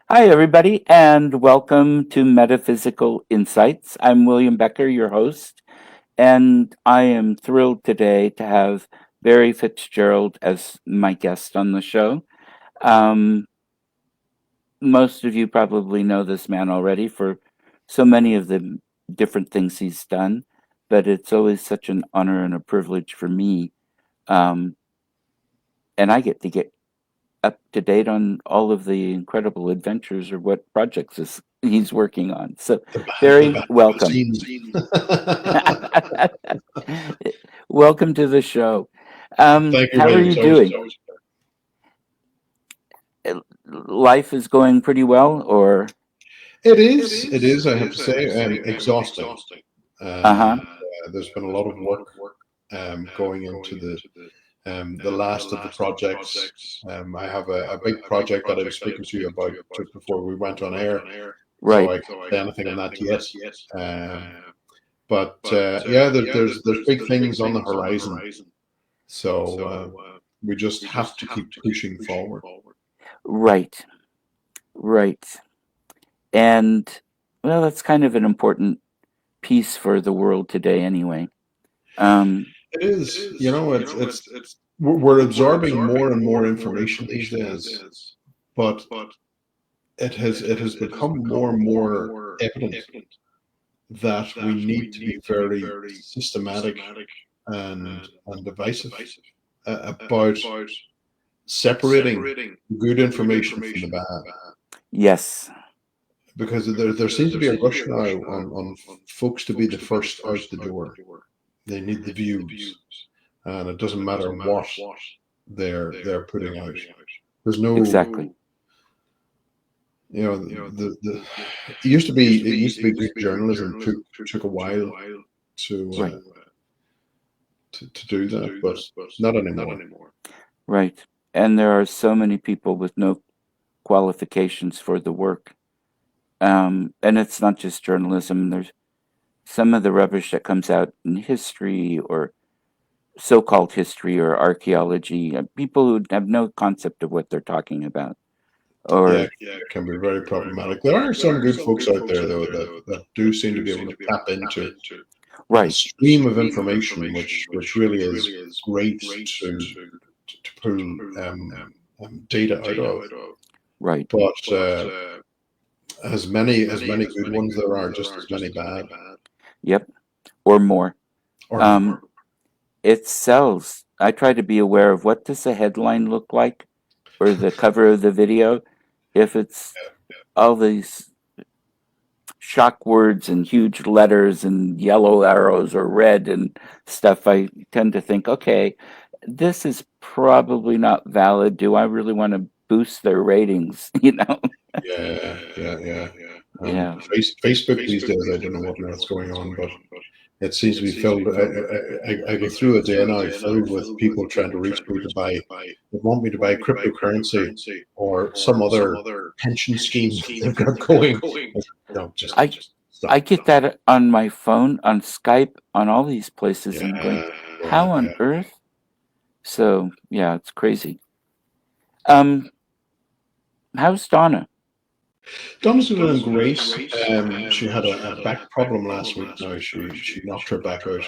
Hi, everybody, and welcome to Metaphysical Insights. I'm William Becker, your host, and I am thrilled today to have Barry Fitzgerald as my guest on the show. Um, Most of you probably know this man already for so many of the different things he's done, but it's always such an honor and a privilege for me. Um, and I get to get up to date on all of the incredible adventures or what projects he's working on. So, The Barry, behind the welcome. scenes. Welcome to the show. Thank you, How are William. you It's always doing? Life is going pretty well, or it is. It is. I have to say, exhausting. uh huh, There's been a lot of work going into the last of the projects. I have a big project that I was speaking to you about just before we went on air, so right, I can't say anything on that yet. Um, but yeah, there's big things on the horizon, so we just have to keep pushing forward. right, right, and well, that's kind of an important piece for the world today, anyway. Um, It is, it's we're absorbing more and more information these days, but it has become more and more evident that we need to be very systematic and divisive about separating good information from the bad, yes, because there seems to be a rush now on folks to be the first out the door. They need the views, and it doesn't matter what they're putting out. There's no, exactly, the it used to be good journalism took a while to right, to do that, but not anymore. right. And there are so many people with no qualifications for the work. And it's not just journalism. There's some of the rubbish that comes out in history or so-called history or archaeology. People who have no concept of what they're talking about. Yeah, Or it can be very problematic. There are some good folks out there though that do seem to be able to tap into a right, stream of information, which really is great to pull data out of. right. But as many good ones there are, just as many bad. Yep, or more. Or more. Um, it sells. I try to be aware of what does the headline look like or the cover of the video. If it's all these shock words and huge letters and yellow arrows or red and stuff, I tend to think, okay, this is probably not valid. Do I really want to boost their ratings? Yeah. And Yeah, Facebook these days, I don't know what on earth's going on, but it seems to be filled. I go through a day now filled with people trying to reach me to buy, they want me to buy cryptocurrency or some other pension scheme they've got going. No, just I I stop. get that on my phone, on Skype, on all these places, and I'm going, Yeah, how yeah. on earth? So yeah, it's crazy. Um, how's Donna? Donna's doing great. She had a back problem last week. Now she knocked her back out,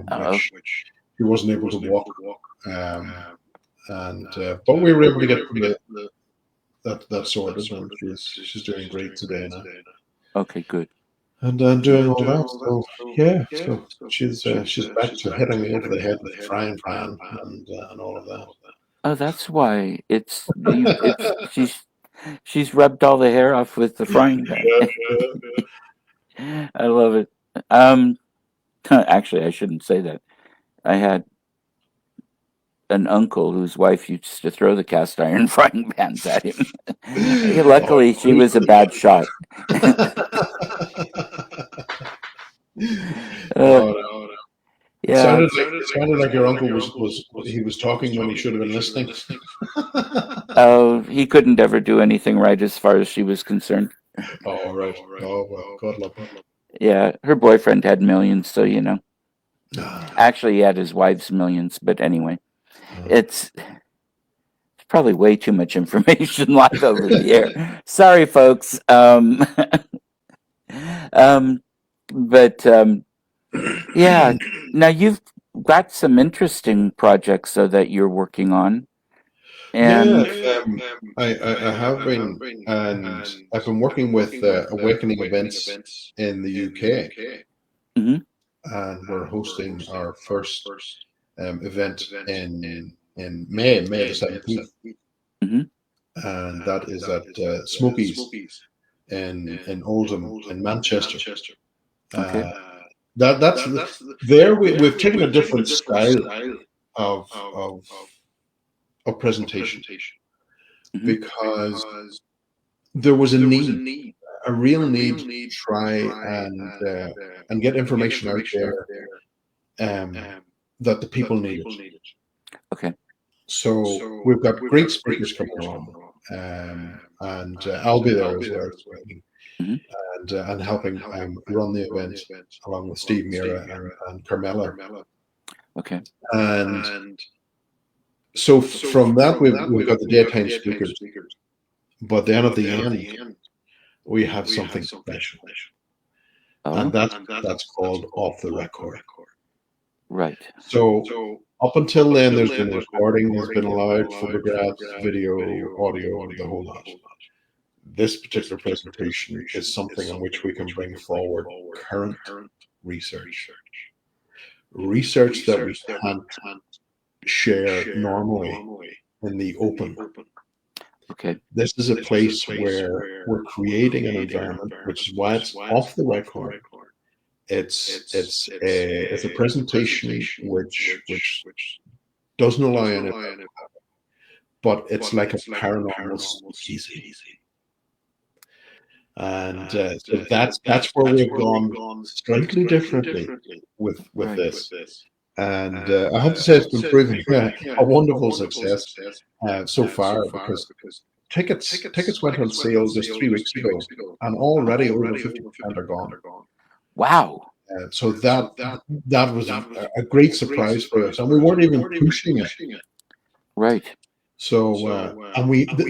Oh, which she wasn't able to walk. Um, and but we were able to get that sorted, and she's doing great today now, okay, good. and doing all that. So yeah, so she's back to hitting me over the head with the frying pan and all of that. Oh, that's why it's she's rubbed all the hair off with the frying pan. Yeah, yeah. I love it. Um, actually, I shouldn't say that. I had an uncle whose wife used to throw the cast iron frying pans at him. Oh, Luckily, she was a bad shot. Uh, oh, no. yeah. It sounded like your uncle was he was talking when he should have been listening. Oh, he couldn't ever do anything right as far as she was concerned. Oh, right. Oh, well, God love him. Yeah, her boyfriend had millions, so Ah, actually, he had his wife's millions, but anyway, ah. it's probably way too much information live over the air. Sorry, folks. Um, but yeah, now you've got some interesting projects so that you're working on, Yeah, and I have been, and I've been working with Awakening Events in the UK, mhm, and we're hosting our first event in May the 17th, mhm, and that is at Smokies in Oldham in Manchester. okay, Uh, that's there. We've taken a different style of of of presentation mhm, because there was a real need to try and get information out there that the people needed. okay, So we've got great speakers coming along, and I'll be there as well, speaking mhm, and helping run the event along with Steve Mira and Carmela. okay, And so from that, we've got the daytime speakers, but then at the end we have something special, and oh, that's called off the record. right, So up until then, there's been recording has been allowed, photographs, video, audio, the whole lot. This particular presentation is something on which we can bring forward current research, research that we can't share normally in the open. okay, This is a place where we're creating an environment, which is why it's off the record. It's a presentation which doesn't allow any, but it's like a paranormal speakeasy. And so that's where we've gone slightly differently with right, this. And I have to say it's been proving a wonderful success so far because tickets went on sale just 3 weeks ago, and already over 50% are gone. wow, So that was a great surprise for us, and we weren't even pushing it. right, So and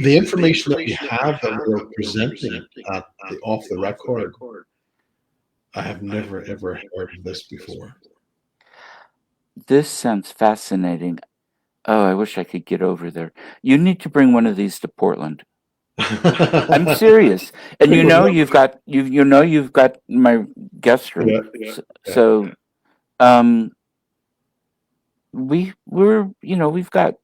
the information that we have that we're presenting at the off the record, I have never ever heard of this before. this sounds fascinating. Oh, I wish I could get over there. You need to bring one of these to Portland. I'm serious. And I would love you've got my guest room. yeah, yeah. So we've got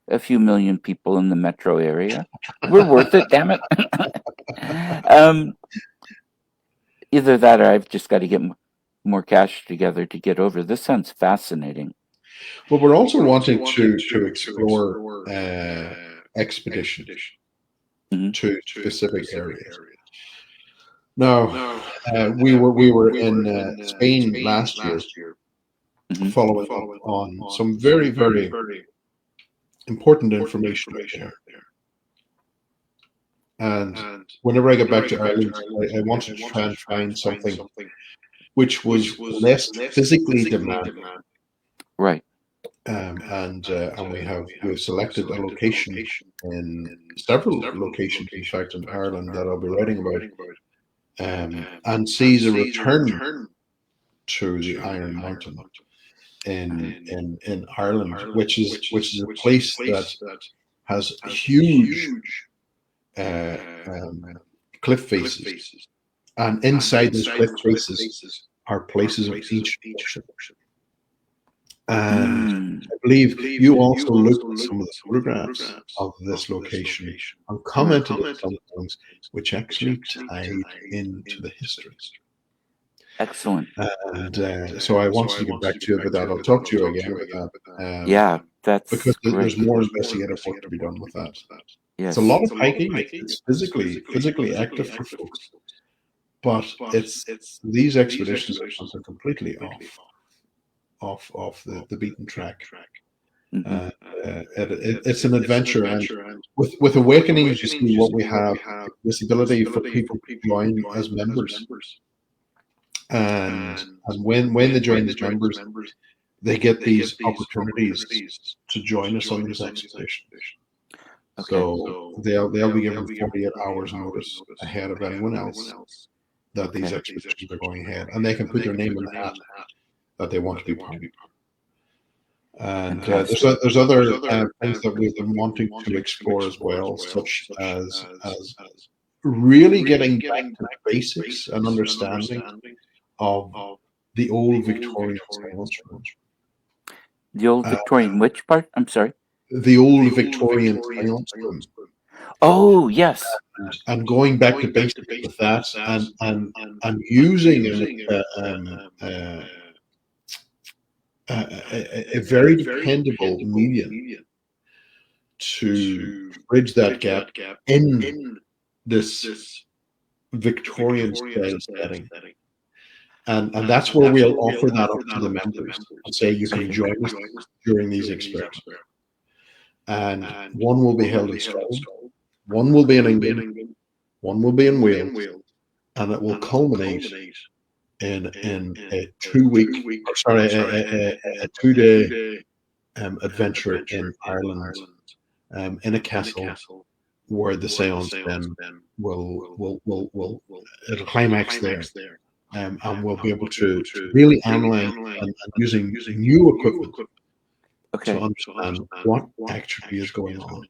a few million people in the metro area. We're worth it, damn it. um Either that or I've just got to get more cash together to get over. This sounds fascinating. But we're also wanting to explore expeditions Mhm, to specific areas. Now, we were in Spain last year, mhm, following up on some very important information out there. And whenever I get back to Ireland, I wanted to try and find something which was less physically demanding. right. And we've selected a location in several locations, in fact, in Ireland that I'll be writing about, and sees a return to the Iron Mountain in Ireland, which is a place that has huge uh, um, cliff faces, and inside those cliff faces are places of ancient worship. And Mm, I believe you also looked at some of the photographs of this location and right. commented on some things which actually tied into the history. Excellent. And so I wanted to get back to you about that. I'll talk to you again about that, Yeah, that's because there's great. more investigative work to be done with that. It's a Yes. lot of hiking. It's physically active for folks, but it's these expeditions are something completely off the beaten track. Hmm. It's an adventure, and with awakenings, you see what we have this ability for people to join as members, and when they join as members, they get these opportunities to join us on these expeditions. Okay. So they'll be given 48 hours notice ahead of anyone else that these Okay. expeditions are going ahead, and they can put their name in the hat that they want to be part of. And Fantastic. there's other things that we've been wanting to explore as well, such as really getting back to basics and understanding of the old Victorian silence room. The old Uh, Victorian which part? I'm sorry. the old Victorian silence room, Oh, yes. and going back to basics with that, and using a very dependable medium to bridge that gap in this Victorian style setting. And that's where we'll offer that up to the members and say you can Okay. join us during these experiments. And one will be held in Scotland, one will be in England, one will be in Wales, and it will culminate in a 2 week, or sorry, a 2 day adventure in Ireland, in a castle where the seance then will it'll climax there, and we'll be able to really analyze and using new equipment to Okay. understand what actually is going on.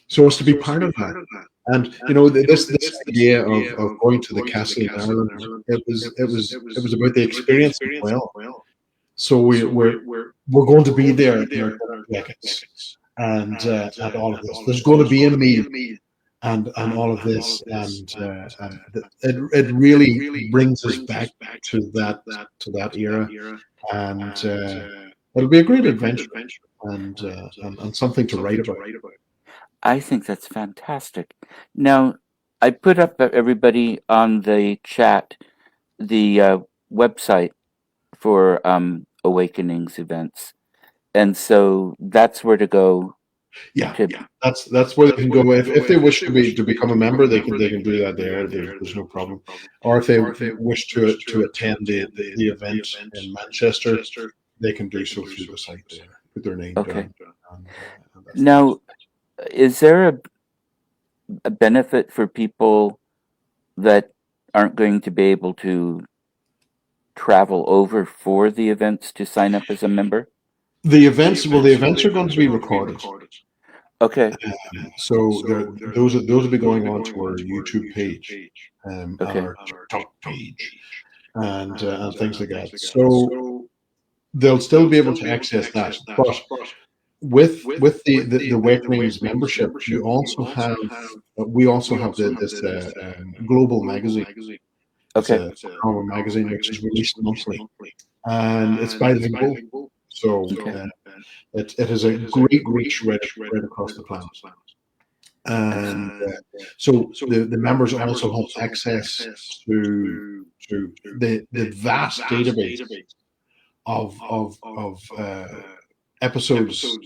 So as to be part of that, and this idea of going to the castle in Ireland, it was about the experience as well. So we're going to be there in our jackets and all of this. There's going to be a meal and all of this, it really brings us back to that era, and it'll be a great adventure and something to write about. I think that's fantastic. Now, I put up everybody on the chat the website for Awakenings events, and so that's where to go. Yeah, To that's where they can go. If they wish to become a member, they can do that there. There's no problem. Or if they wish to attend the event in Manchester, they can do so through the site there. Put their name okay. down, and that's Now, is there a benefit for people that aren't going to be able to travel over for the events to sign up as a member? the events. Well, the events are going to be recorded. Okay. So those will be going on to our YouTube page, and Okay. our TikTok page, and things like that. So they'll still be able to access that. But with the Awakenings membership, you also have we also have this global magazine. It's Okay. a paranormal magazine which is released monthly, and it's bilingual. So Okay. it has a great reach right across the planet. And Excellent. so the members also have access to the vast database of episodes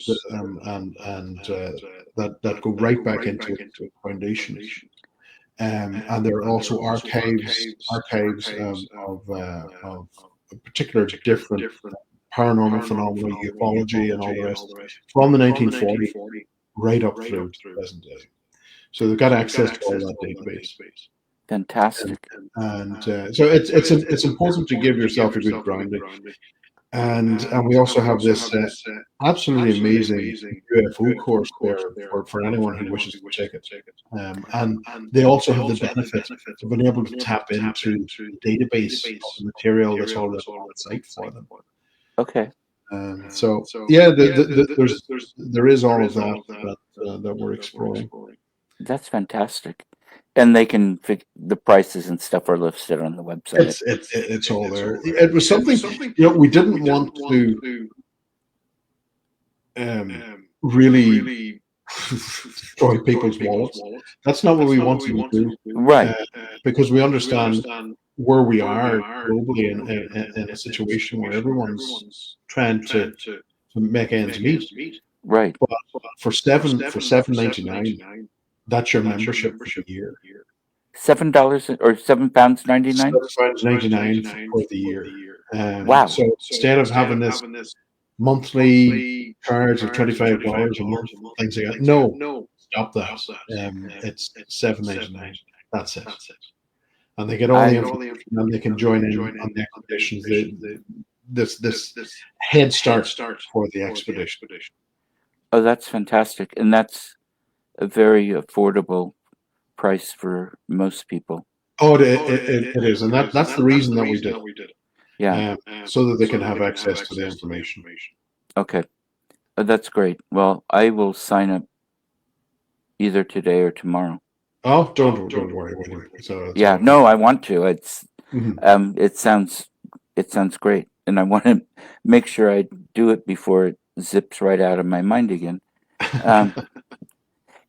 that go right back into foundations. And there are also archives of particular different paranormal phenomena, ufology, and all the rest from the 1940s right up through to the present day. So they've got access to all that database, Fantastic. and so it's important to give yourself a good grounding. And we also have this absolutely amazing UFO course there for anyone who wishes to take it. And they also have the benefit of being able to tap into the database of the material that's already on site for them. Okay. So yeah, there is all of that we're exploring. That's fantastic. And they can the prices and stuff are listed on the website. It's all there. It was something we didn't want to really destroy people's wallets. That's not what we wanted to do, Right. because we understand where we are globally in a situation where everyone's trying to make ends meet. Right. But for $7.99, that's your membership for the year. $7 or £7.99. £7.99 for the year. Wow. So instead of having this monthly charge of $25 a month, things like that, no, stop that. It's 7.99. That's it, and they get all the I information, and they can join in on the expeditions. This head start for the expedition. Oh, that's fantastic, and that's a very affordable price for most people. Oh, it is, and that's the reason that we did it, Yeah. so that they can have access to the information. Okay. That's great. Well, I will sign up either today or tomorrow. Oh, don't worry, William. It's Yeah. all right. No, I want to. It's Mhm. it sounds great, and I want to make sure I do it before it zips right out of my mind again. Um,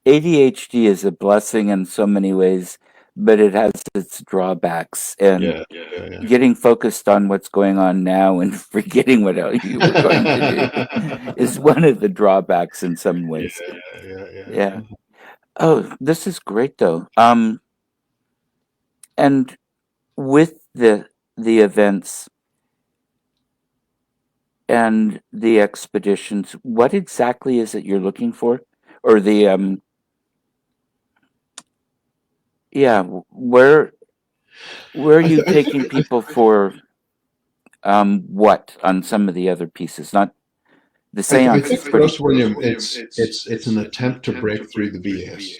ADHD is a blessing in so many ways, but it has its drawbacks. And Yeah, yeah, getting focused on what's going on now and forgetting what else you were going to do is one of the drawbacks in some ways. yeah. Yeah. Oh, this is great though. And with the events and the expeditions, what exactly is it you're looking for? Or the yeah, where are I, you th- I, th- taking people for what on some of the other pieces? Not the I seance think is for pretty us, William, it's an attempt to break through the BS,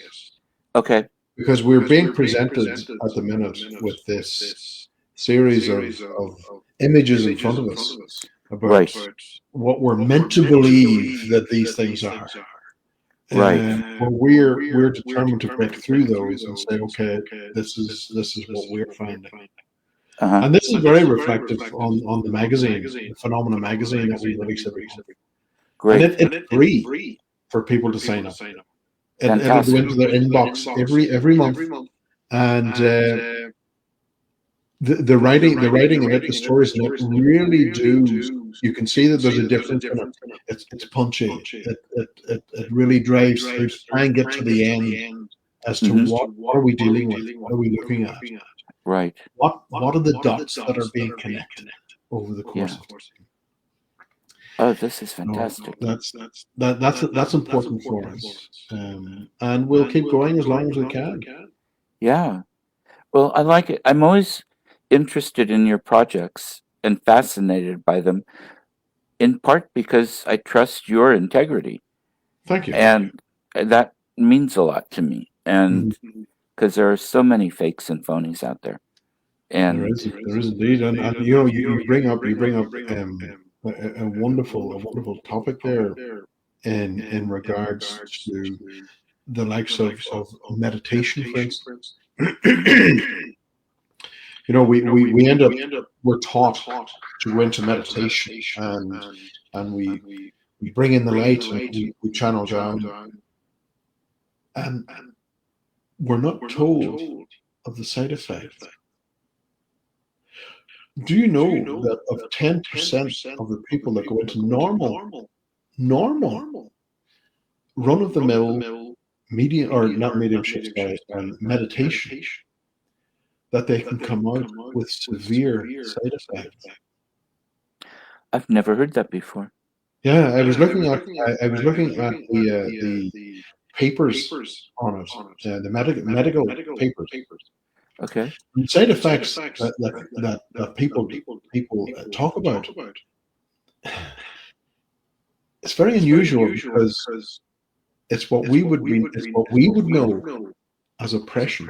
okay. because we're being presented at the minute with this series of images in front of us about Right, what we're meant to believe that these things are. right. Well, we're determined to break through those and say, okay, this is what we're finding. Uh-huh. And this is very reflective on the magazine, the Phenomena magazine that we release every month. And Great. it's free for people to sign up. It'll go Fantastic. into their inbox every month, and the writing in it, the stories in it, really do. You can see that there's a difference in it. It's punchy. It really drives through to try and get to the end as to Hmm. what are we dealing with? What are we looking at? Right. What are the dots that are being connected over the Yeah. course of time? Oh, this is No, fantastic. that's important for us, and we'll keep going as long as we can. Yeah. Well, I like it. I'm always interested in your projects and fascinated by them, in part because I trust your integrity. Thank you. And that means a lot to me. Mhm. And because there are so many fakes and phonies out there. And There is indeed, and you bring up a wonderful topic there in regards to the likes of meditation, for instance. We end up we're taught to go into meditation, and we bring in the light, and we channel down, and we're not told of the side effects. Do you know that of 10% of the people that go into normal, run of the mill medium, or not mediumship, sorry, meditation, that they can come out with severe side effects? I've never heard that before. Yeah, I was looking at the papers on it, the medical papers. Okay. And side effects that people talk about. It's very unusual, because it's what we would know as oppression.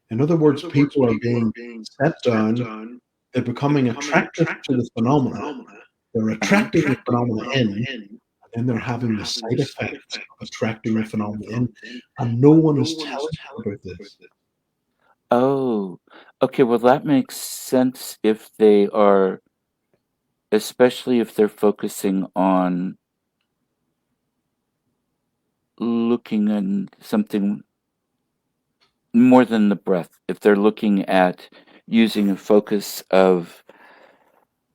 In other words, people are being set down. They're becoming attracted to the phenomena. They're Uh-huh. attracting the phenomena in, and then they're having the side effects of attracting the phenomena in, and no one is telling them about this. Oh, okay. Well, that makes sense if they are, especially if they're focusing on looking at something more than the breath. If they're looking at using a focus of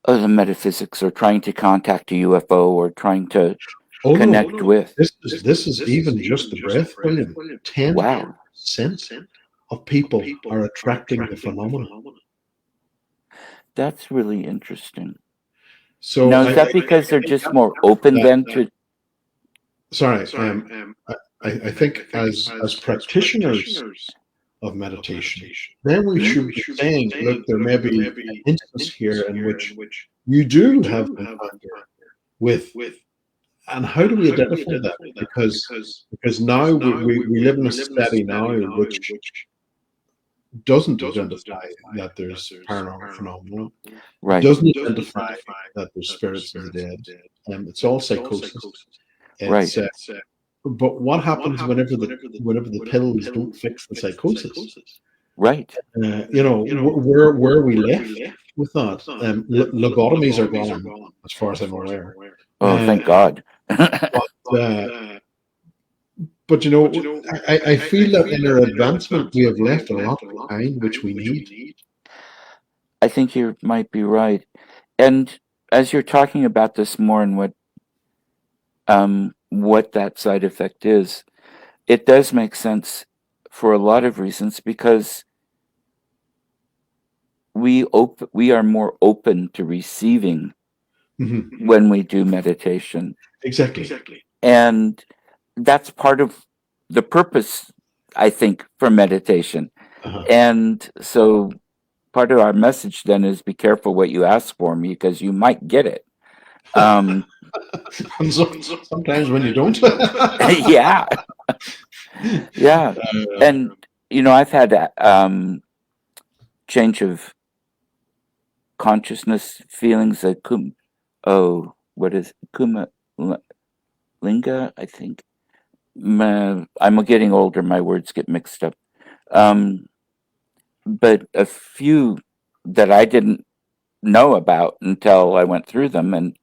the metaphysics or trying to contact a UFO or trying to Oh no, connect with. this is even just the breath, William. Ten Wow, percent of people are attracting the phenomena. that's really interesting. So Now, is I that because they're think just more open that then to? sorry, I think as practitioners of meditation, then we should be saying, look, there may be an instance here in which you do have an encounter with, and how do we identify that? Because now we live in a society now which doesn't identify that there's paranormal phenomena, Right. doesn't identify that there's spirits of the dead, and it's all psychosis. Right. It's but what happens whenever the pills don't fix the psychosis? Right. Where are we left with that? Lobotomies are gone, as far as I'm aware. Oh, Uh, thank God. but uh, but I feel that in our advancement we have left a lot behind which we need. I think you might be right. And as you're talking about this more and what that side effect is, it does make sense for a lot of reasons because we are more open to receiving Mhm. when we do meditation. Exactly. And that's part of the purpose, I think, for meditation. Uh-huh. And so part of our message then is be careful what you ask for me because you might get it. And sometimes when you don't. Yeah, yeah. And, I've had change of consciousness feelings like, what is Kuma Linga, I think. I'm getting older, my words get mixed up. Um, but a few that I didn't know about until I went through them. And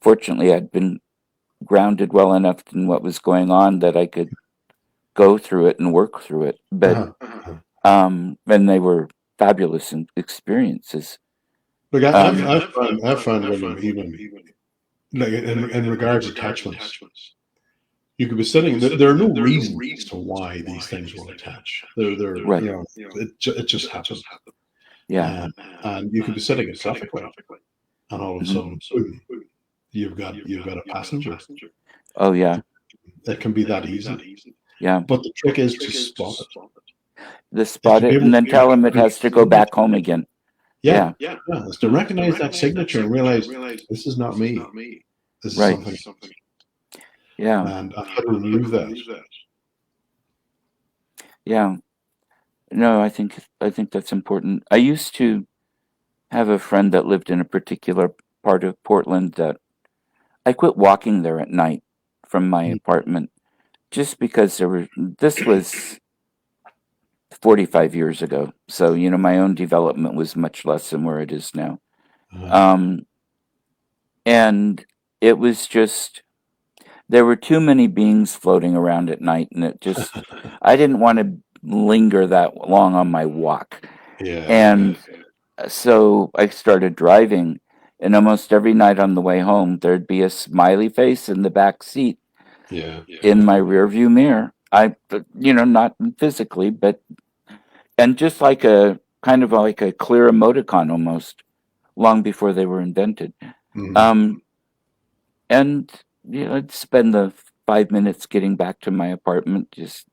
fortunately, I'd been grounded well enough in what was going on that I could go through it and work through it. But Uh-huh. Uh-huh. and they were fabulous experiences. Look, Um, I've found, William, even like in regards to attachments, you could be sitting. There are no reasons as to why these things will attach. right. It just happens. Yeah. Um, and you could be sitting in traffic light, and all of a Mhm. sudden, boom, you've got a passenger. Oh, yeah. It can be that easy. Yeah. But the trick is to spot it. The If spot you be it able and to then tell him it recognize has to go back home again. yeah, Yeah. yeah, it's to recognize that signature and realize this is not me. This is Right. something, Yeah. and how to remove that. Yeah. No, I think that's important. I used to have a friend that lived in a particular part of Portland that I quit walking there at night from my Mm. apartment just because this was 45 years ago. So, my own development was much less than where it is now. Uh, Um, and it was just, there were too many beings floating around at night. And I didn't want to linger that long on my walk. yeah, yeah, And so I started driving. And almost every night on the way home, there'd be a smiley face in the back seat yeah, in yeah, my rearview mirror. Not physically, but and just like a kind of like a clear emoticon almost, long before they were invented. mm, Um, and I'd spend the 5 minutes getting back to my apartment, just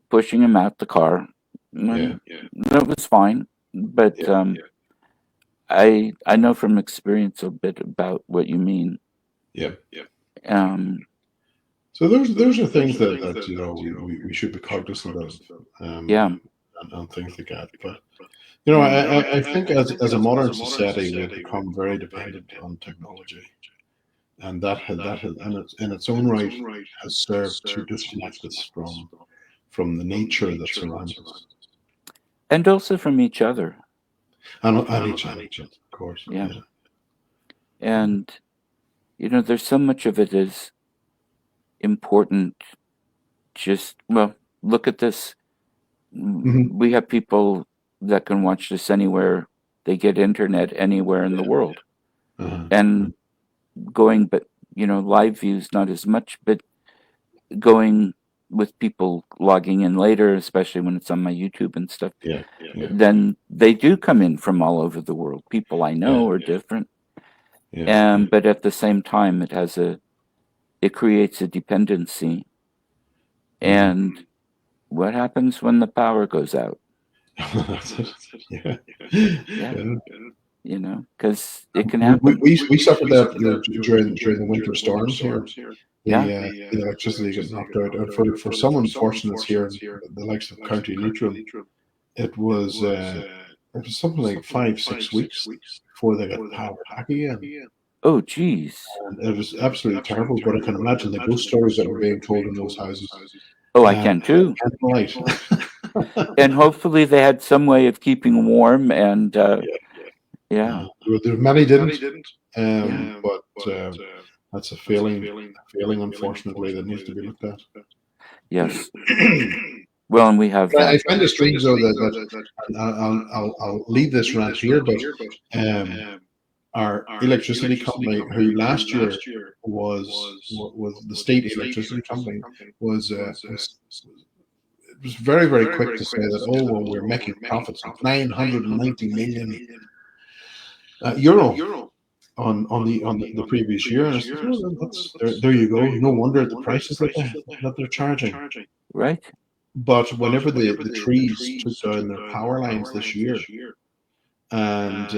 pushing him out the car. yeah, And that was fine, but yeah, I know from experience a bit about what you mean. yeah. Um, So those are things that we should be cognizant of, yeah, and things like that. But I think as a modern society, we've become very dependent on technology, and that has in its own right has served to disconnect us from the nature that surrounds us and also from each other. and each other, of course. Yeah, Yeah. and there's so much of it is important. Just well, look at this. Hmm. We have people that can watch this anywhere. They get internet anywhere in the Yeah. world, Uh-huh. and going, but live views not as much, but going with people logging in later, especially when it's on my YouTube and stuff. Yeah. Yeah. Then they do come in from all over the world. People I Yeah. know are different, Yeah. and but at the same time, it creates a dependency. Mhm. And what happens when the power goes out? That's it. Yeah. Yeah, Yeah. because it can happen. We suffered that, during the winter storms here. Yeah. The electricity got knocked out, and for some unfortunates here, the likes of County Leitrim, it was uh, it was something like 5 6 weeks before they got power back again, Oh, geez. and it was absolutely terrible. But I can imagine the ghost stories that were being told in those houses. Oh, I can At too. candlelight. And hopefully they had some way of keeping warm. And Yeah, yeah, many didn't, yeah, but that's a failing, unfortunately, that needs to be looked at. yes. Well, and we have I find it strange though that and I'll leave this rant here, but um, our electricity company, who last year was the state electricity company, was it was very quick to say that, oh well, we're making profits of 990 million euro on the previous year, and I said, oh, well, that's there you go. No wonder at the prices that they're charging. right. But whenever the trees took down their power lines this year, and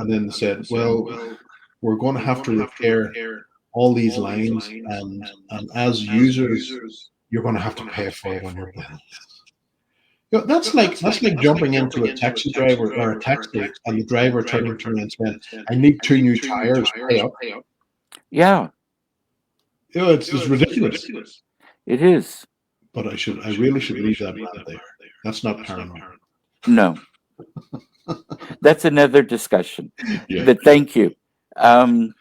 then said, well, we're going to have to repair all these lines, and as users, you're going to have to pay for it on your bill. That's like jumping into a taxi driver or a taxi, and the driver turning to me and saying, "I need two new tires. Pay up." Yeah, It's ridiculous. it is. But I really should leave that rant there. That's not paranormal. No, that's another discussion. Yeah. But thank you. Um,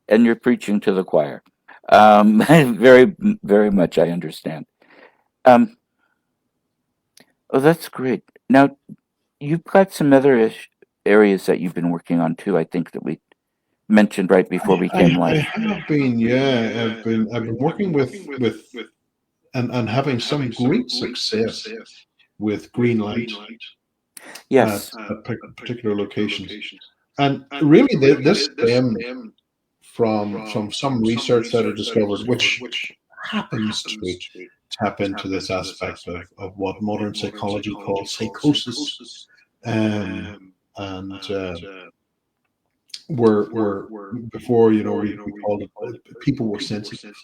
and you're preaching to the choir. Very, very much. I understand. Um, oh, that's great. Now, you've got some other areas that you've been working on too. I think that we mentioned right before we came I live. have been, yeah. I've been working with and having some great success with green light at, Yes. particular locations. And really, this stemmed from some research that I discovered, which happens to tap into this aspect of what modern psychology calls psychosis. And were before, we called it, people were sensitive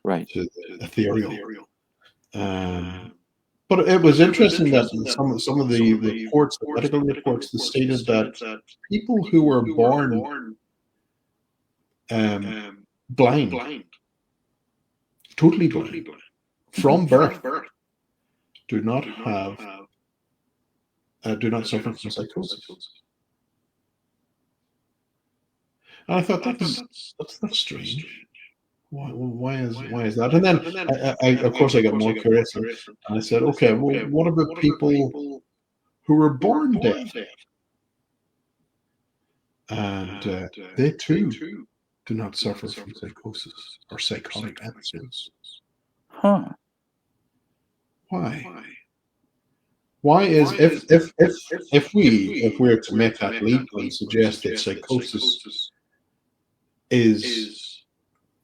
Right. to the ethereal. Um, but it was interesting that in some of the reports, the medical reports, that stated that people who were born um, blind, totally blind Mhm. from birth, do not have do not suffer from psychosis. And I thought that's strange. Why is that? And then of course I got more curious, and I said, okay, well, what about people who were born deaf, and they too do not suffer from psychosis or psychotic episodes? Huh. Why? Why is if we're to make that leap and suggest that psychosis is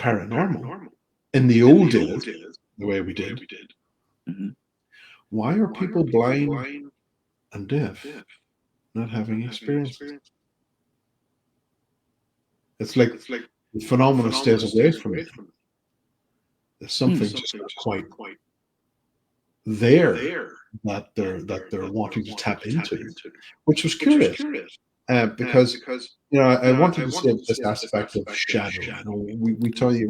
paranormal in the old days, the way we did, Hmm. why are people blind and deaf not having experiences? It's like the phenomena stays away from them. There's something just not quite there that they're wanting to tap into, which was curious, because I wanted to see this aspect of shadow. We tell you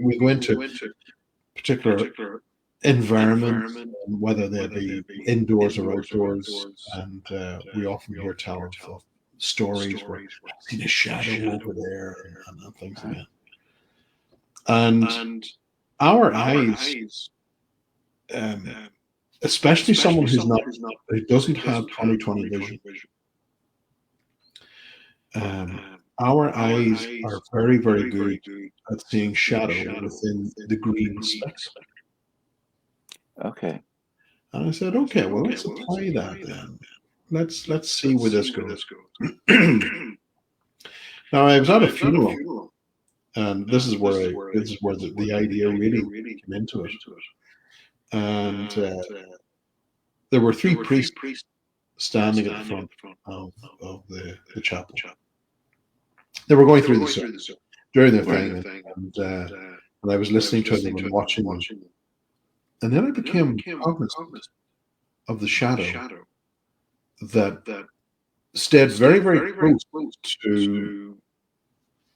we go into particular environments, whether they be indoors or outdoors, and we often hear tell of stories where I've seen a shadow over there, and things like that. And our eyes, um, especially someone who doesn't have 20/20 vision, um, our eyes are very good at seeing shadow within the green spectrum. Okay. And I said, okay, well, let's apply that then. Let's see where this goes. Now, I was at a funeral And this is where the idea really came into it. And there were three priests standing at the front of the chapel. They were going through the service during their thing, and I was listening to them and watching them. And then I became cognizant of the shadow that stayed very, very close to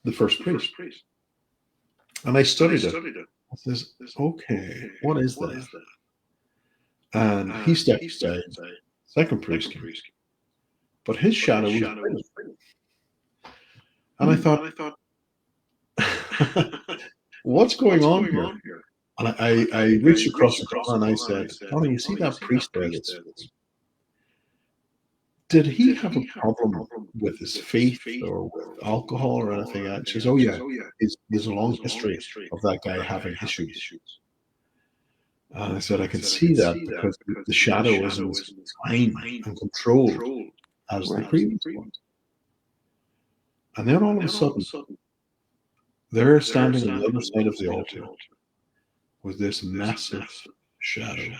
the first priest. And I studied it. I says, okay, what is that? And he stepped aside. Second priest came. But his shadow was brilliant. And I thought, what's going on here? And I reached across the corner and I said, Tony, you see that priest there? Did he have a problem with his faith or with alcohol or anything? And she says, oh yeah, there's a long history of that guy having issues. And I said, I can see that because the shadow isn't as fine and controlled as the previous one. And then all of a sudden, they're standing on the other side of the altar with this massive shadow.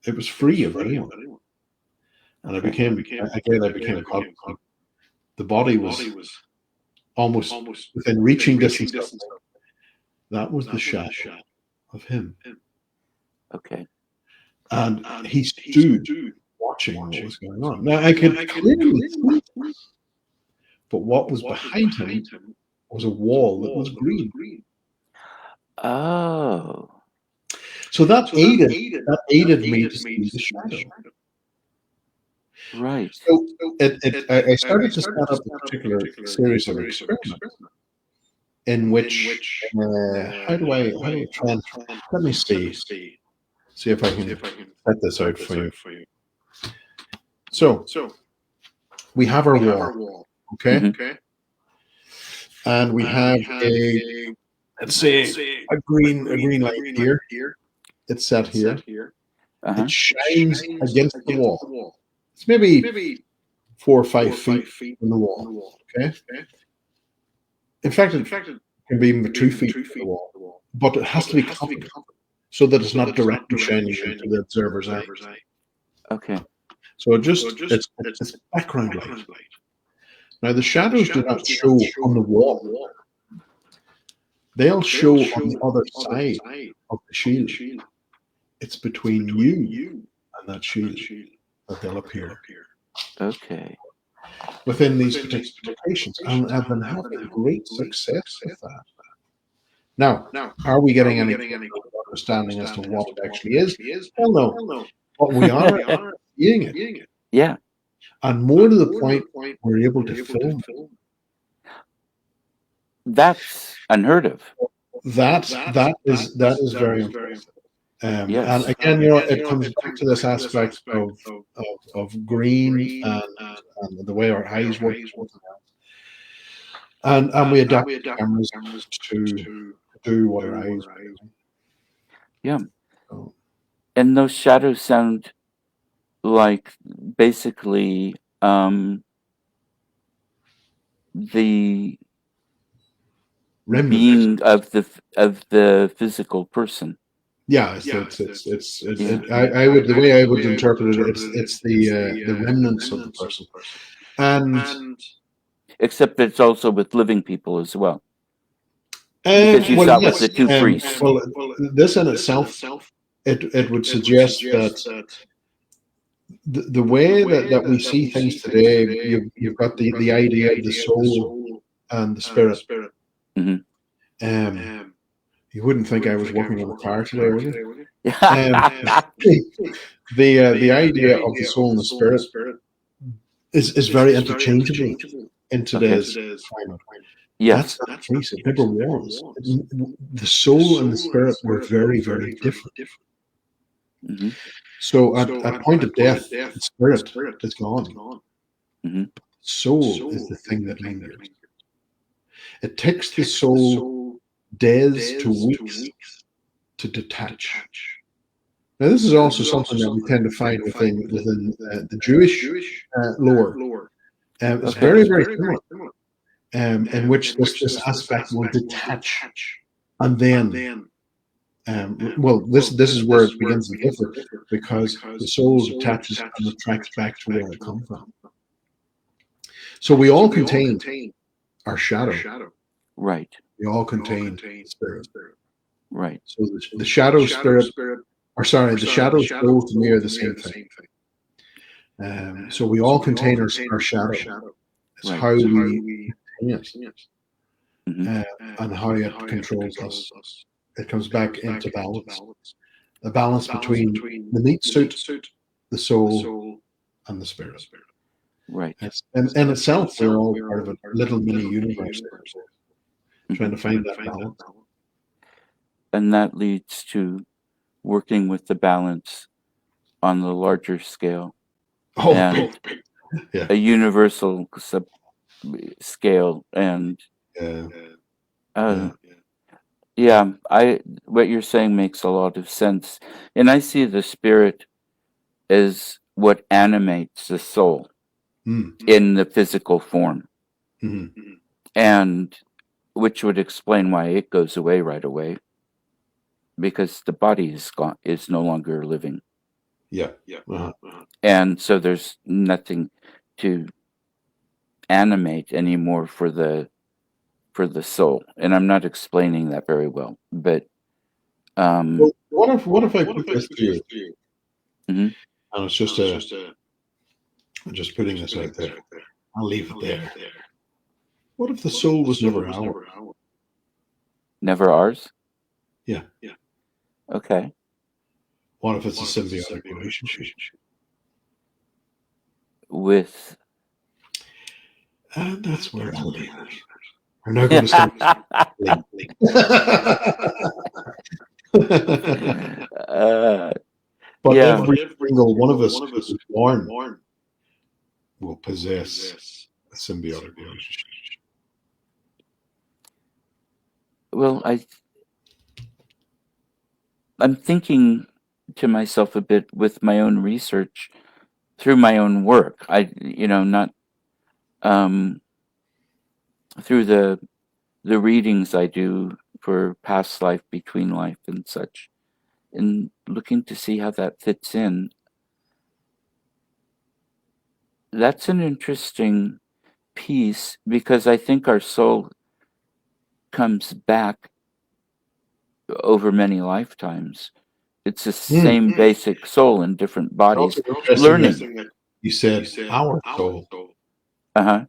It was free of anyone. And I became cognizant. The body was almost within reaching distance of me. That was the shadow of him. Okay. And he stood watching what was going on. Now I could clearly see it, but what was behind him was a wall that was green. Oh. So that aided me to see the shadow. Right. So I started to set up a particular series of experiments in which how do I try and let me see if I can set this out for you. So we have our wall, okay, and we have a let's say a green light here. It's set here. It shines against the wall. It's maybe 4 or 5 feet from the wall. Okay. In fact, it can be even 2 feet from the wall, but it has to be covered so that it's not directly shining into the observer's eye. Okay. So it's background light. Now the shadows do not show on the wall. They'll show on the other side of the shield. It's between you and that shield that they'll appear. Okay. Within these particular patients, and I've been having great success with that. Now, are we getting any understanding as to what it actually is? Well, no. But we are seeing it. Yeah. And more to the point, we're able to film. That's unheard of. That is very important. Yes. And again, it comes back to this aspect of green and the way our eyes work. And we adapt cameras to do what our eyes do. Yeah. So. And those shadows sound like basically the being of the physical person. Yeah, I would the way I would interpret it. It's the remnants of the person, and except it's also with living people as well. Because you saw with the two priests. Well, this in itself, it would suggest that the way that we see things today, you've got the idea of the soul and the spirit. Mm-hmm. You wouldn't think I was working on a car today, would you? The idea of the soul and the spirit is very interchangeable in today's climate. Yes. That's the case. It never was. The soul and the spirit were very, very different. Mm-hmm. So at point of death, the spirit is gone. Mm-hmm. Soul is the thing that lingers. It takes the soul days to weeks to detach. Now, this is also something that we tend to find within the Jewish lore. It's very, very similar. in which this aspect will detach, and then, well, this is where it begins to differ, because the soul detaches and retracts back to where it come from. So we all contain our shadow. Right. We all contain spirit. Right. So the shadow spirit, or sorry, the shadow soul to me are the same thing. So we all contain our shadow. It's Right. how we contain it, Mhm. and how it controls us. It comes back into balance. The balance between the meat suit, the soul, and the spirit. Right. And in itself, we're all part of a little mini universe there, trying to find that balance. And that leads to working with the balance on the larger scale Oh, and yeah, a universal scale. And yeah, uh, yeah. what you're saying makes a lot of sense. And I see the spirit as what animates the soul in the physical form, Mm-hmm. and which would explain why it goes away right away, because the body is no longer living. Yeah. Uh-huh. And so there's nothing to animate anymore for the soul. And I'm not explaining that very well, but Well, what if I put this to you? mhm. And it's just I'm just putting this out there. I'll leave it there. What if the soul was never ours? Never ours. Yeah. Okay. What if it's a symbiotic relationship? With And that's where I'll leave it. We're not going to start. But yeah. every single one of us who is born will possess a symbiotic relationship. Well, I'm thinking to myself a bit with my own research through my own work. Not through the readings I do for past life, between life, and such, and looking to see how that fits in. That's an interesting piece, because I think our soul comes back over many lifetimes. It's the same basic soul in different bodies, learning. That you said our soul. Uh-huh.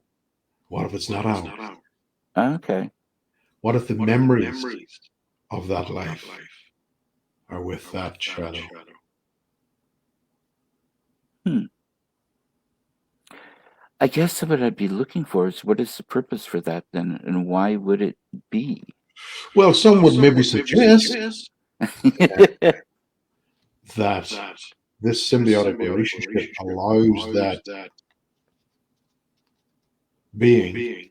What if it's not ours? Okay. What if the memories of that life are with that shadow? I guess what I'd be looking for is, what is the purpose for that then, and why would it be? Well, some would maybe suggest that this symbiotic relationship allows that being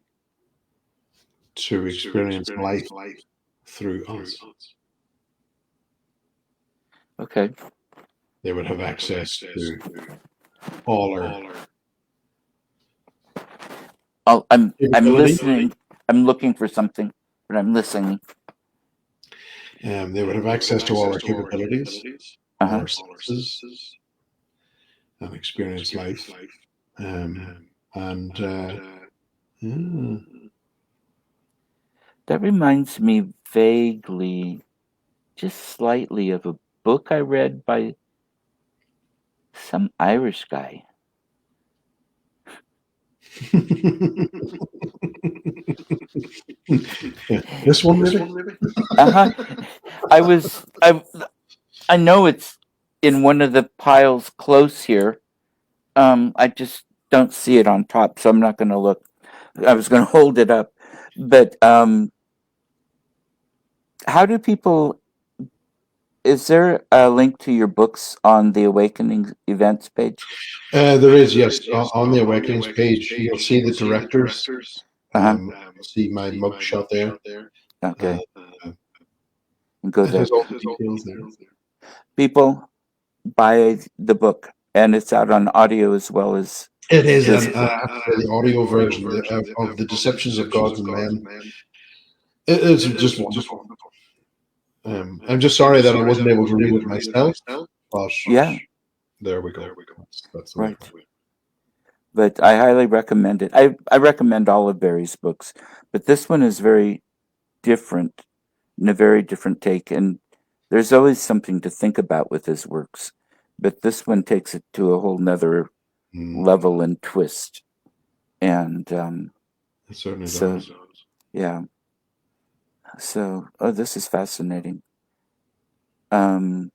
to experience life through us. Okay. They would have access to all our I'm capabilities. listening. I'm looking for something, but I'm listening. They would have access to all our capabilities, all our senses, and experience life. Yeah. That reminds me vaguely, just slightly, of a book I read by some Irish guy. This one, maybe? Uh-huh. I know it's in one of the piles close here. I just don't see it on top, so I'm not going to look. I was going to hold it up, but how do people? Is there a link to your books on the Awakening events page? There is, yes. On the Awakenings page, you'll see the directors. See my mugshot there. Okay. And go It there. has all the details there. People, buy the book. and it's out on audio as well as It is, and I physical. have to say the audio version of the Deceptions of Gods and Men, it is just wonderful. I'm just sorry that I wasn't able to read it myself, but Yeah, there we go. That's the way to right. put it. But I highly recommend it. I recommend all of Barry's books, but this one is very different, in a very different take. And there's always something to think about with his works, but this one takes it to a whole nother Mm, level and twist. And it certainly so, does. yeah. So, oh, this is fascinating. Um,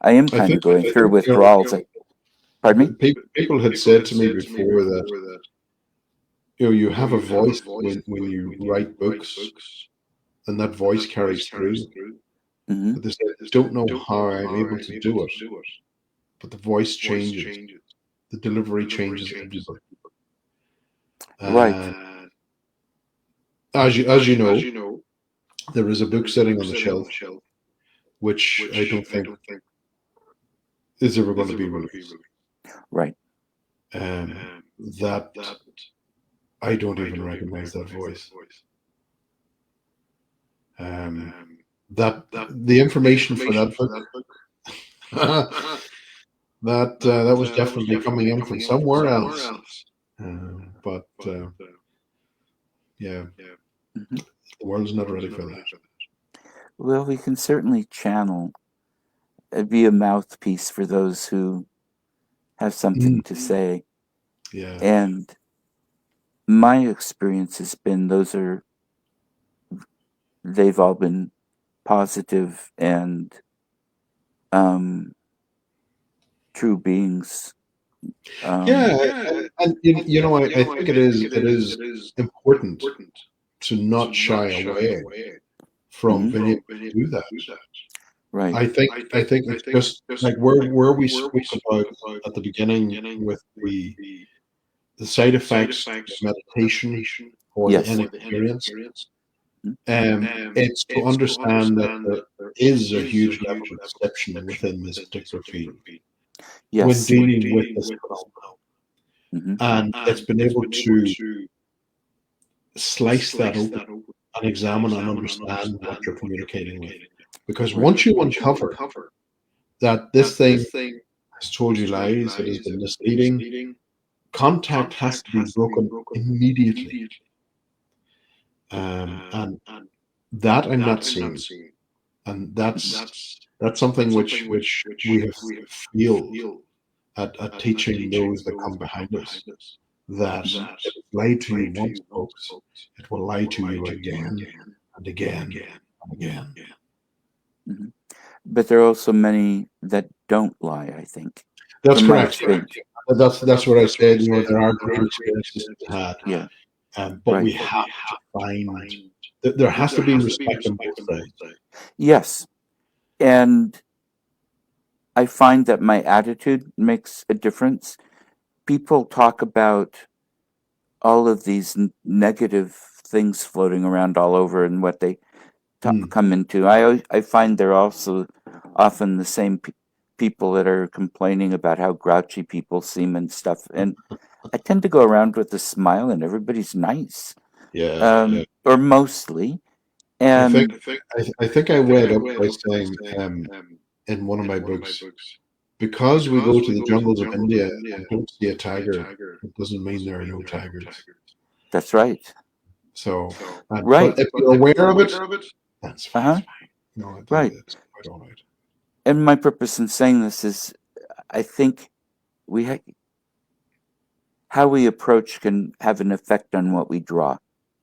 I am I kind think of going I through think withdrawals. Pardon me? people had said to me before that you have a voice when you write books, and that voice carries through. Hmm. But they said, I don't know how I'm able to do it, but the voice changes, the delivery changes everybody. Right. And as you know, there is a book sitting on the shelf which I don't think is ever going to be released. Right. Um, that I don't even recognize that voice. Um, that the information for that book that was definitely coming in from somewhere else. But yeah, Hmm. the world's not ready for that. Well, we can certainly channel, be a mouthpiece for those who have something Mm, to say. yeah, And my experience has been they've all been positive and um, true beings. yeah, Um, and I think it is important to not shy away from mhm, being able to do that. right. I think it's just like where we spoke about at the beginning with the side effects of meditation or the Yes. inexperience. Mhm. It's to understand that there is a huge level of deception within this particular field when Yes. dealing with this phenomenon, Hmm. and it's been able to slice that open and examine and understand what you're communicating with. Because Right. once you uncover that this thing has told you lies, it has been misleading, contact has to be broken immediately. And that I'm not seeing. And that's something which we have failed at teaching those that come behind us. That Hmm. if it lied to you once, folks, it will lie to you again and again and again. Hmm. But there are also many that don't lie, I think, That's from my correct. experience. That's what I said. There are great experiences to be had, Yeah. but we Right. have to find that there has to be respect on both sides. Yes. And I find that my attitude makes a difference. People talk about all of these negative things floating around all over and what they Mm, come into. I find they're also often the same people that are complaining about how grouchy people seem and stuff. And I tend to go around with a smile, and everybody's nice, yeah, yeah. or mostly. I think And I read up by saying in one of my books, because we go to the jungles of India and don't see a tiger, it doesn't mean there are no tigers. that's right, So, but right, if you're aware of it, that's uh fine. huh, No, right. it's quite all right. And my purpose in saying this is, I think we how we approach can have an effect on what we draw.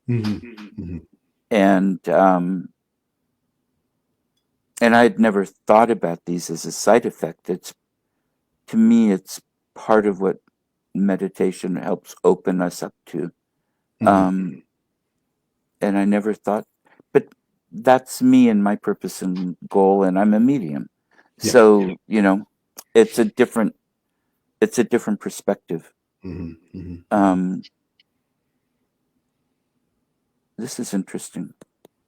Hmm. Hmm. And and I had never thought about these as a side effect. It's to me, it's part of what meditation helps open us up to. Hmm. Um, and I never thought, but that's me and my purpose and goal, and I'm a medium. Yeah. So, it's a different, it's a different perspective. Hmm. Hmm. Hmm. Um, this is interesting.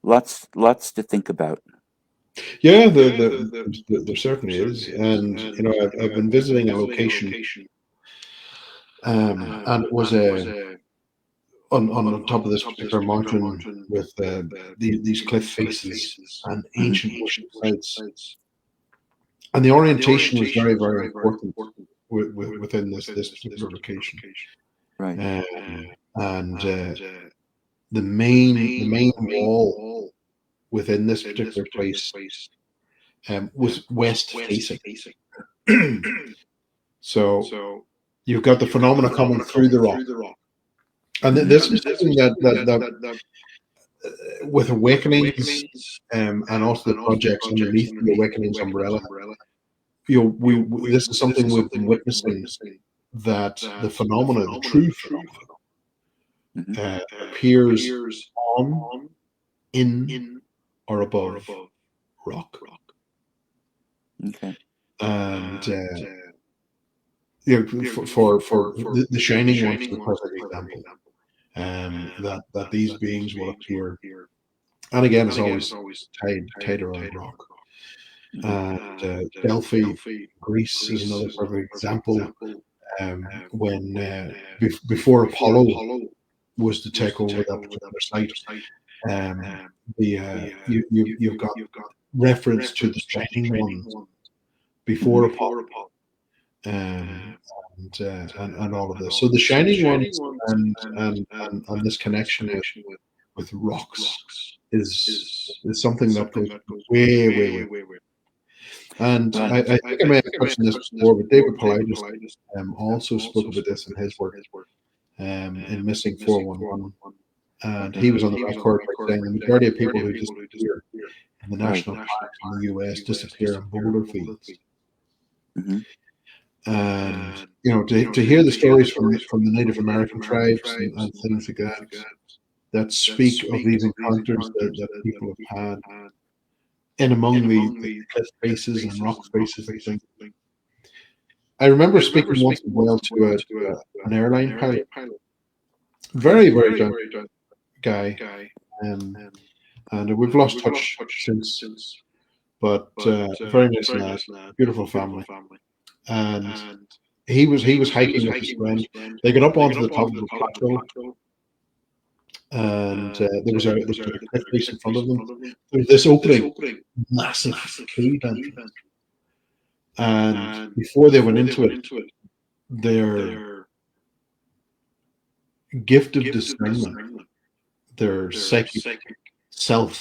Lots to think about. Yeah, there certainly is, and I've been visiting a location, and it was on top of this particular mountain with these cliff faces and Hmm. ancient worship sites, and the orientation was very, very important within this particular location. Right. And the main wall within this particular place was west facing. So you've got the phenomena coming through the rock, and Hmm. this is something that with awakenings, and also the projects underneath the awakenings umbrella, this is something we've been witnessing, that the phenomena, the true phenomena, Hmm. appears on, in, or above rock. Okay. And for the Shining one's the perfect example. That these beings will appear, and again, it's always tied around rock. Hmm. And Delphi, Greece, is another perfect example. When before Apollo was to take over that particular site, um, you've got reference to the Shining Ones Hmm. before Apollo, um, and all of this. So the Shining Ones and this connection with rocks is something that goes way, way, way. And Right. I think I may have touched on this before, but David Paulides also spoke about this in his work, in Missing 411. And he Hmm. was on the record by saying the majority of people who disappear in the Right. national parks in the US disappear in boulder fields. Hmm. And to hear the stories from the Native American tribes and things like that speak of these encounters that people have had in among the cliff faces and rock faces and things. I remember speaking once in Wales to an airline pilot, Okay. very, very gentle guy, um, and we've lost touch since, but very nice lad, beautiful family. And he was hiking with his friend. They got up onto the top of a plateau, and there was a cliff face in front of them. There was this opening, massive cave entrance, and before they went into it, their gift of discernment, their psychic self,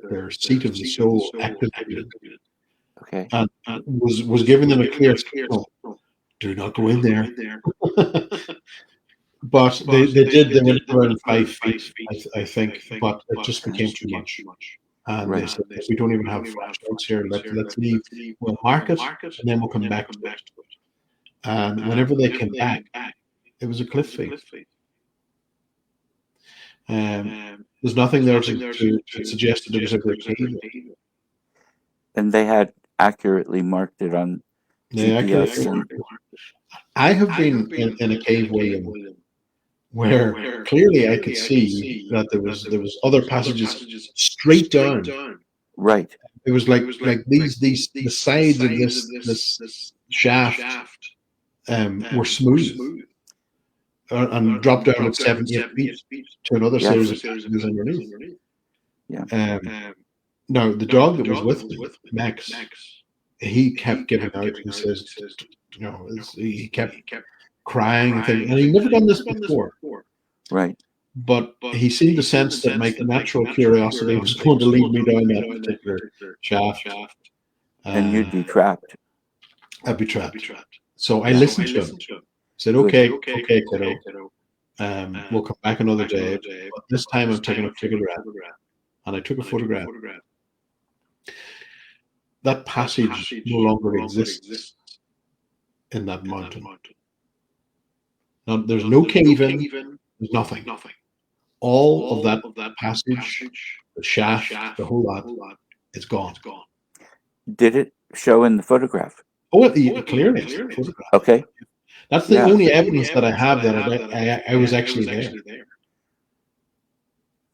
their seat of the soul activated, Okay. and was giving them a clear signal: do not go in there. But they did. They went around 5 feet, I think, but it just Okay. became too much. And they Right. said, "We don't even have flashlights here. Let's leave. We'll mark it, and then we'll come back to it." And whenever they came back, it was a cliff face. Um, there's nothing there to suggest that there was ever a cave. And they had accurately marked it on They GPS accurately. and I have been in a cave, William, where clearly I could see that there was other passages straight down. right. It was like these the sides of this shaft were smooth, and dropped down at 7, 8 feet to another series Yes. of passages underneath. Yeah. Um, Now the dog that was with me, Max, he kept giving out. He says, he kept crying and things, and he'd never done this before. Right. But he seemed to sense that my natural curiosity was going to lead me down that particular shaft. And you'd Uh, be trapped. I'd be trapped. So I Yeah. listened to him. Said, Good. "Okay, okay, kiddo. We'll come back another day. But this time I'm taking a photograph." And I took a photograph. That passage no longer exists in that mountain. Now, there's no cave in. There's nothing. All of that passage, the shaft, the whole lot, is gone. Did it show in the photograph? Oh, clearly, it's a photograph. Okay. That's the Yeah. only evidence that I have that I was actually there.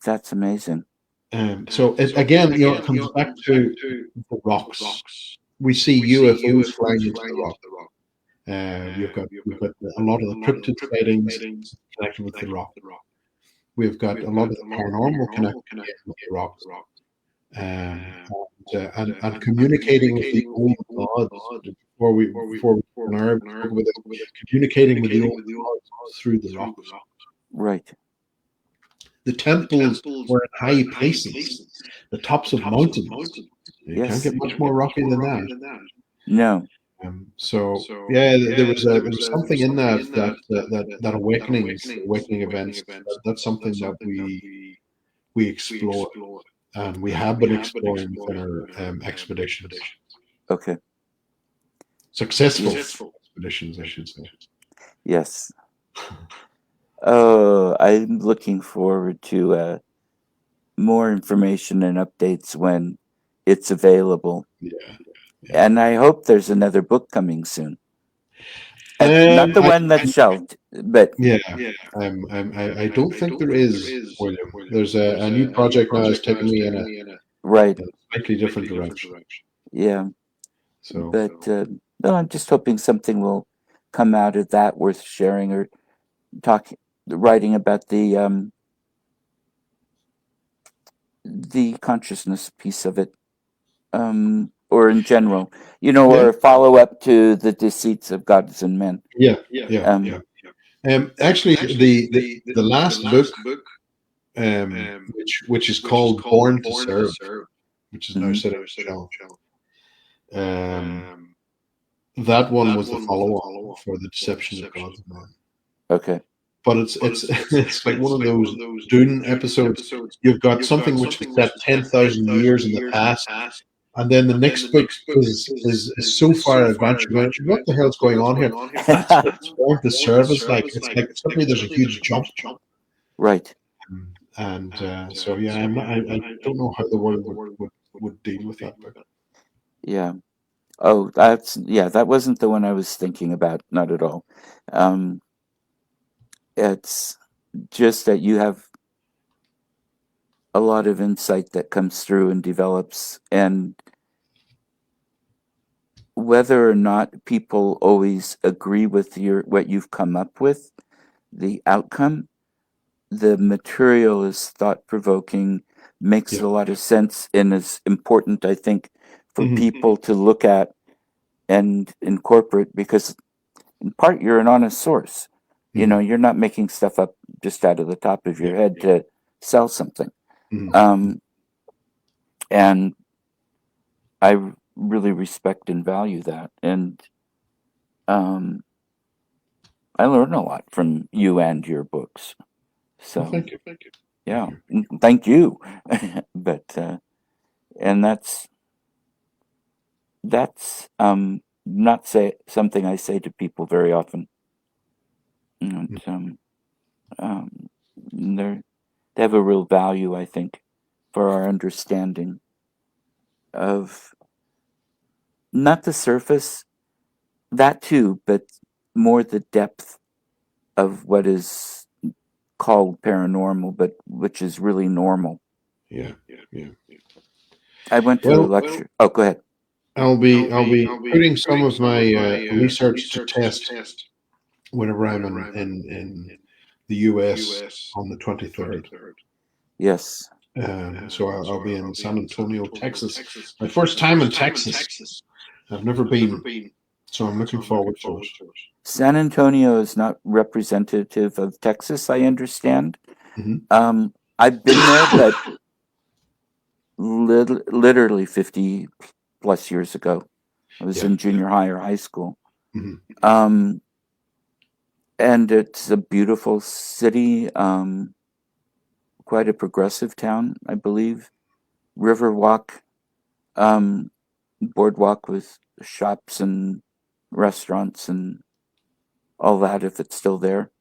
That's amazing. So again, it comes back to the rocks. We see UFOs flying into the rock. We've got a lot of the cryptid sightings connected with the rock. We've got a lot of the paranormal connected again with the rocks, and communicating with the old gods. Before we spoke about this, communicating with the old gods through the rocks. Right. The temples were in high places, the tops of mountains. You can't Yes. get much more rocky than that. No. So yeah, there was something in that awakening events. That's something that we explore, and we have been exploring within our expeditions, Okay. successful Yes. expeditions, I should say. Yes. Oh, I'm looking forward to more information and updates when it's available. Yeah, And I hope there's another book coming soon. Not the one that's shelved, but yeah. I don't think there is, William. There's a new project now that's taken me right. in a slightly different direction. Yeah. So But no, I'm just hoping something will come out of that worth sharing or talking, writing about the consciousness piece of it, or in general, yeah, or a follow up to the deceits of gods and men. yeah, yeah, Um, yeah. Actually, the last book, which is called Born to Serve, which is now mhm. set on the shelf. Um, that one was the follow-up for the Deception of Gods and Men. Okay. But it's it's like one of those Dune episodes. You've got something which is set 10,000 years in the past, and then the next book is so far advanced. You're going, what the hell's going on here? That's what Born to Serve is like. It's like suddenly there's a huge jump. Right. And so yeah, I don't know how the world would deal with that book. Yeah. Oh, that wasn't the one I was thinking about. Not at all. Um, it's just that you have a lot of insight that comes through and develops, and whether or not people always agree with what you've come up with, the outcome, the material is thought provoking, makes Yeah. a lot of sense, and is important, I think, for Hmm. people to look at and incorporate, because in part you're an honest source. Hmm. You're not making stuff up just out of the top of Yeah. your head to sell something. Hmm. And I really respect and value that. And um, I learn a lot from you and your books. Well, So, thank you. Thank yeah, you. thank you. But, and that's not something I say to people very often. And, Mm. um, they're, they have a real value, I think, for our understanding of not the surface, that too, but more the depth of what is called paranormal, but which is really normal. Yeah. Yeah. I went to a Well, lecture. Oh, go ahead. I'll be putting some of my research to test whenever I'm in the US on the 23rd. Yes. So I'll be in San Antonio, Texas. My first time in Texas. I've never been, so I'm looking forward to it. San Antonio is not representative of Texas, I understand. Hmm. I've been there, but literally 50 plus years ago. I was Yeah. in junior high or high school. Hmm. Um, and it's a beautiful city, quite a progressive town, I believe. Riverwalk, um, boardwalk with shops and restaurants and all that, if it's still there.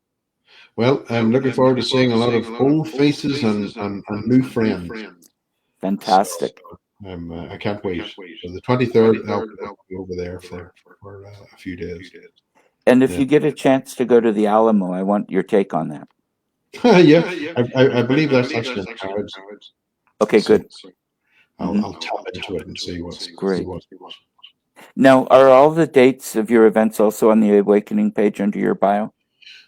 Well, I'm looking forward to seeing a lot of old faces and new friends. So Fantastic. I can't wait. So the 23rd, I'll be over there for a few days. And if Yeah. you get a chance to go to the Alamo, I want your take on that. Yeah, I believe that's actually in the cards. Okay, So good. I'll tap into it and see Great. what. Now, are all the dates of your events also on the Awakening page under your bio?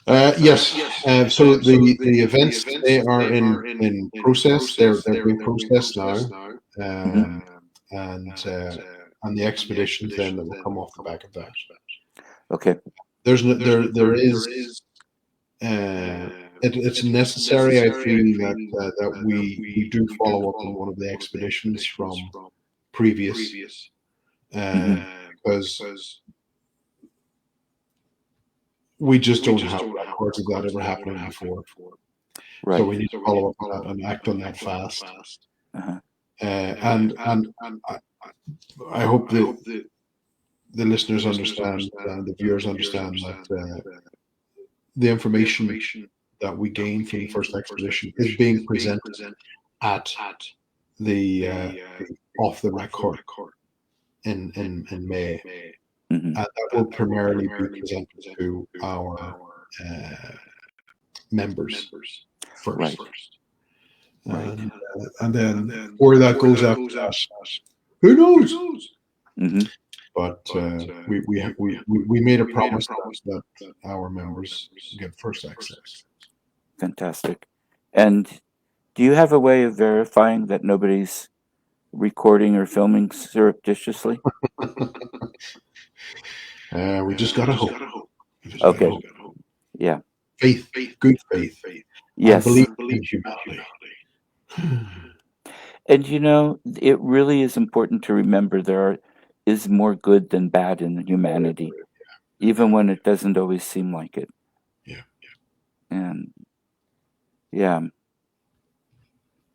Yes. So the events, they are in process. They're being processed now, Hmm. and the expeditions then that will come off the back of that. Okay. There's no, there is it's necessary. I feel that we do follow up on one of the expeditions from previous, uh, Hmm. because we just don't have records of that ever happening before. So Right. we need to follow up on that and act on that fast. Uh-huh. And I, I hope that the listeners understand and the viewers understand that the information that we gained from the first expedition is being presented at the off the record in May, Hmm. and that will primarily be presented to our uh, members Right. first, Right. and then where that goes after that, who knows? Hmm. But we made a promise that our members get first access. Fantastic. And do you have a way of verifying that nobody's recording or filming surreptitiously? We just gotta hope. We just gotta Okay. hope. Yeah. Faith, good faith, and Yes. believe in humanity. And it really is important to remember is more good than bad in humanity, even when it doesn't always seem like it. Yeah. And yeah.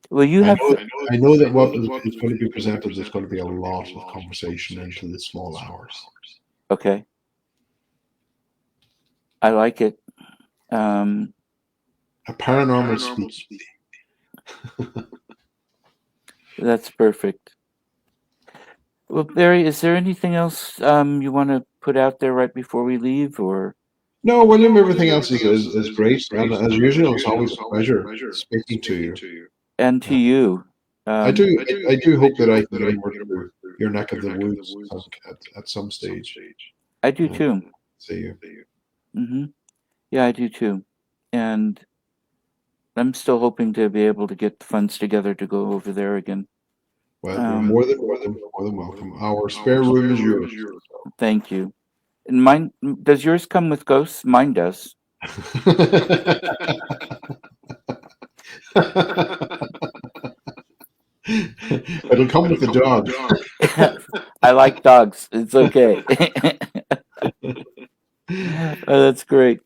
Well, you I have, know. I know that what is going to be presented, there's going to be a lot of conversation into the small hours. okay. I like it. Um, A paranormal speak. that's perfect. Well, Barry, is there anything else you want to put out there right before we leave, or? No, William, everything else is great. And as usual, it's always a pleasure speaking to you. And to you. I do hope that I can get over to your neck of the woods at some stage. I do too. See you. Hmm. Yeah, I do too. And I'm still hoping to be able to get the funds together to go over there again. Well, you're Um, more than welcome. More than welcome. Our spare room is yours. thank you. And mine, does yours come with ghosts? Mine does. It'll come with the dog. I like dogs. It's okay. Oh, that's great.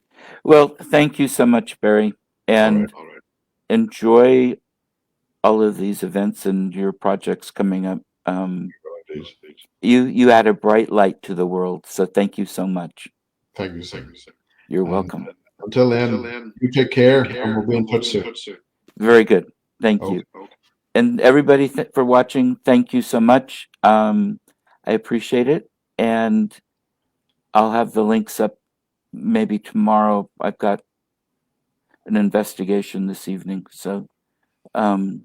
Well, thank you so much, Barry, All right. and enjoy all of these events and your projects coming up. You add a bright light to the world, so thank you so much. Thank you, sir. You're And welcome. until then, you take care, and we'll be in touch soon. Very good. Thank Okay. you. And everybody for watching, thank you so much. I appreciate it. And I'll have the links up maybe tomorrow. I've got an investigation this evening. Um,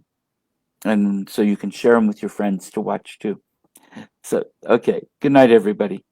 and so you can share them with your friends to watch too. So, okay. Good night, everybody.